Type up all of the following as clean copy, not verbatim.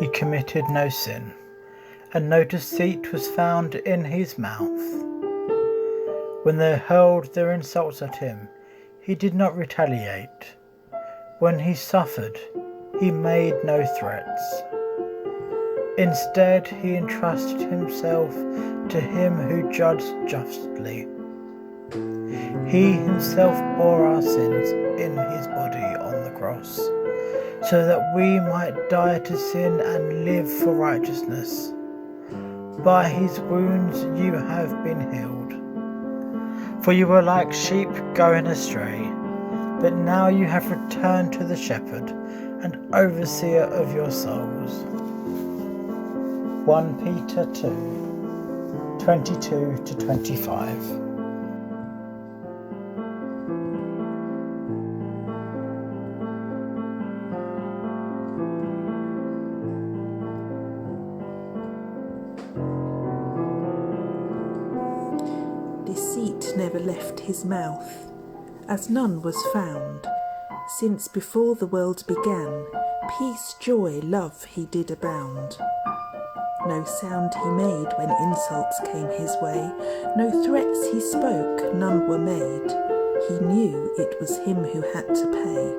He committed no sin, and no deceit was found in his mouth. When they hurled their insults at him, he did not retaliate. When he suffered, he made no threats. Instead, he entrusted himself to him who judged justly. He himself bore our sins in his body on the cross, so that we might die to sin and live for righteousness. By his wounds you have been healed. For you were like sheep going astray, but now you have returned to the shepherd and overseer of your souls. 1 Peter 2, 22-25. Deceit never left his mouth, as none was found, since before the world began, peace, joy, love he did abound. No sound he made when insults came his way, no threats he spoke, none were made. He knew it was him who had to pay,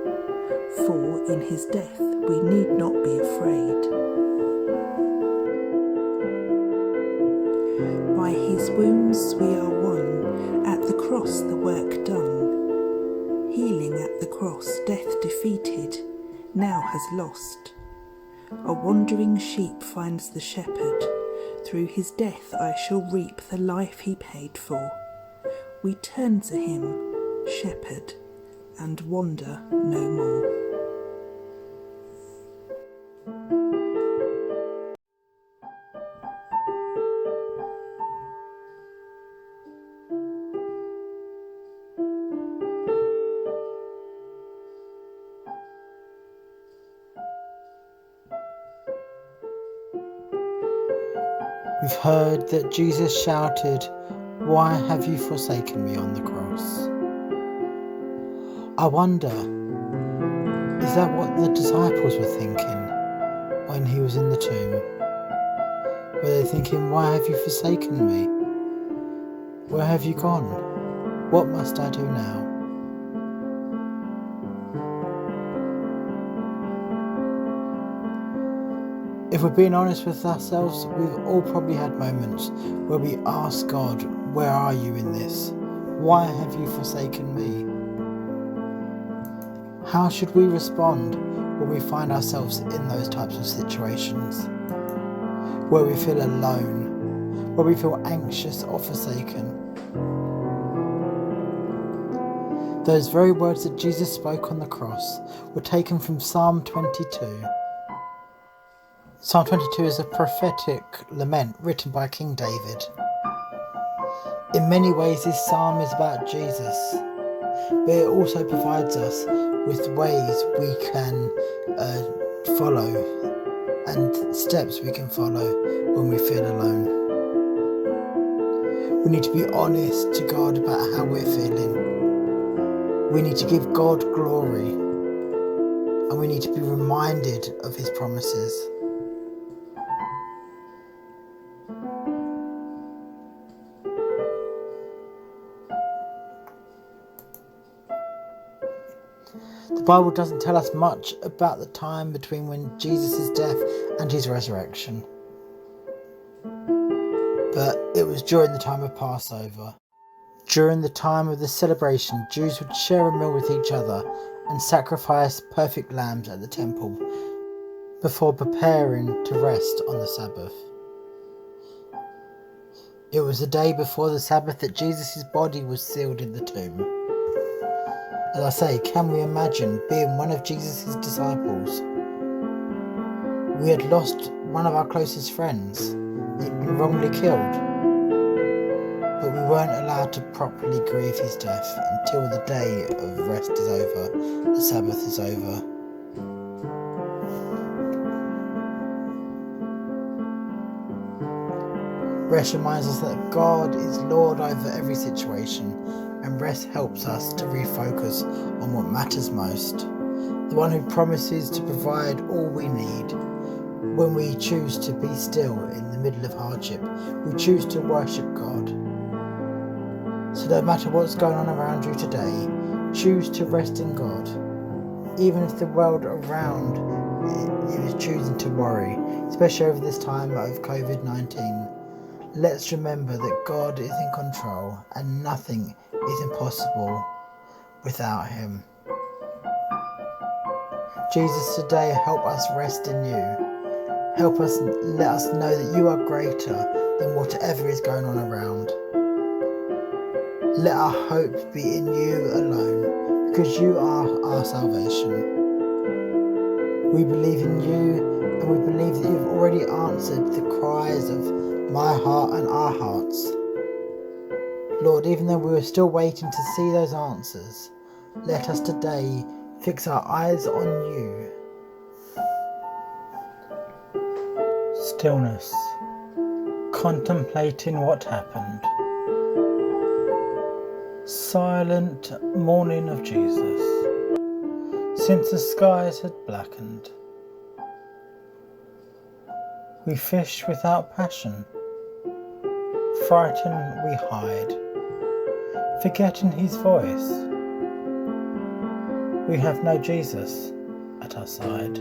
for in his death we need not be afraid. By his wounds we are won, at the cross the work done. Healing at the cross, death defeated, now has lost. A wandering sheep finds the shepherd, through his death I shall reap the life he paid for. We turn to him, shepherd, and wander no more. We've heard that Jesus shouted, "Why have you forsaken me?" on the cross. I wonder, is that what the disciples were thinking when he was in the tomb? Were they thinking, "Why have you forsaken me? Where have you gone? What must I do now?" If we're being honest with ourselves, we've all probably had moments where we ask God, "Where are you in this? Why have you forsaken me?" How should we respond when we find ourselves in those types of situations? Where we feel alone, where we feel anxious or forsaken? Those very words that Jesus spoke on the cross were taken from Psalm 22. Psalm 22 is a prophetic lament written by King David. In many ways, this psalm is about Jesus, but it also provides us with ways we can follow and steps we can follow when we feel alone. We need to be honest to God about how we're feeling. We need to give God glory, and we need to be reminded of his promises. The Bible doesn't tell us much about the time between when Jesus' death and his resurrection. But it was during the time of Passover. During the time of the celebration, Jews would share a meal with each other and sacrifice perfect lambs at the temple before preparing to rest on the Sabbath. It was the day before the Sabbath that Jesus' body was sealed in the tomb. As I say, can we imagine being one of Jesus' disciples? We had lost one of our closest friends. He'd been wrongly killed. But we weren't allowed to properly grieve his death until the day of rest is over, the Sabbath is over. Rest reminds us that God is Lord over every situation, and rest helps us to refocus on what matters most. The one who promises to provide all we need. when we choose to be still in the middle of hardship, we choose to worship God. So no matter what's going on around you today, choose to rest in God. Even if the world around you is choosing to worry, especially over this time of COVID-19, let's remember that God is in control and nothing is impossible without Him. Jesus, today help us rest in You. Help us, let us know that You are greater than whatever is going on around. Let our hope be in You alone, because You are our salvation. We believe in You, and we believe that You've already answered the cries of my heart and our hearts. Lord, even though we are still waiting to see those answers, let us today fix our eyes on You. Stillness, contemplating what happened. Silent morning of Jesus, since the skies had blackened. We fish without passion, frightened we hide, forgetting His voice. We have no Jesus at our side.